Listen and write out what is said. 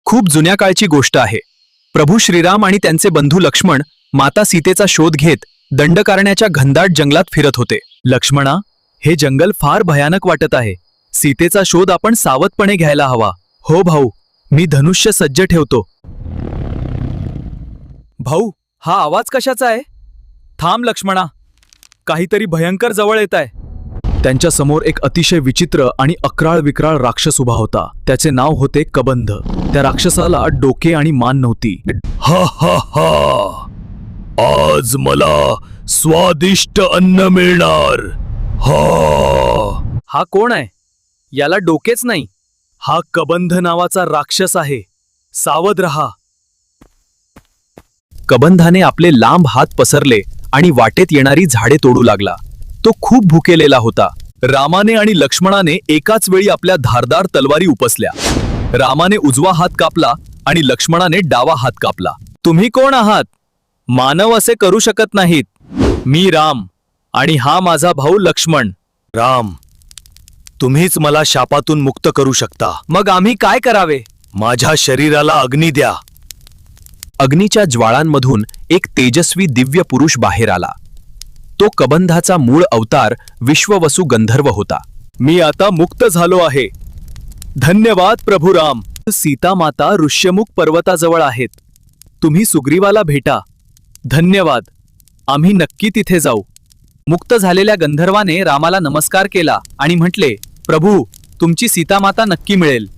खूप जुन्या काळची गोष्ट आहे. प्रभू श्रीराम आणि त्यांचे बंधू लक्ष्मण माता सीतेचा शोध घेत दंडकारण्याच्या घनदाट जंगलात फिरत होते. लक्ष्मणा, हे जंगल फार भयानक वाटत आहे. सीतेचा शोध आपण सावधपणे घ्यायला हवा. हो भाऊ, मी धनुष्य सज्ज ठेवतो. भाऊ, हा आवाज कशाचा आहे? थांब लक्ष्मणा, काहीतरी भयंकर जवळ येत आहे. त्यांच्या समोर एक अतिशय विचित्र आणि अक्राळ विक्राळ राक्षस उभा होता. त्याचे नाव होते कबंध. त्या राक्षसाला डोके आणि मान नव्हती. हा हा हा, आज मला स्वादिष्ट अन्न मिळणार. हा कोण आहे? याला डोकेच नाही. हा कबंध नावाचा राक्षस आहे. सावध रहा. कबंधाने आपले लांब हात पसरले आणि वाटेत येणारी झाडे तोडू लागला. तो खूप भुकेलेला होता. रामाने आणि लक्ष्मणाने एकाच वेळी आपल्या धारदार तलवारी उपसल्या. रामाने उजवा हात कापला आणि लक्ष्मणाने डावा हात कापला. तुम्ही कोण आहात? मानव असे करू शकत नाहीत. मी राम आणि हा माझा भाऊ लक्ष्मण. राम, तुम्हीच मला शापातून मुक्त करू शकता. मग आम्ही काय करावे? माझ्या शरीराला अग्नी द्या. अग्नीच्या ज्वाळांमधून एक तेजस्वी दिव्य पुरुष बाहेर आला. तो कबंधाचा मूळ अवतार विश्ववसु गंधर्व होता. मी आता मुक्त झालो आहे. धन्यवाद प्रभू राम. सीता माता ऋष्यमुख पर्वताजवळ आहेत. तुम्ही सुग्रीवाला भेटा. धन्यवाद. आम्ही नक्की तिथे जाऊ. मुक्त झालेल्या गंधर्वाने रामाला नमस्कार केला आणि म्हटले, प्रभू, तुमची सीता माता नक्की मिळेल.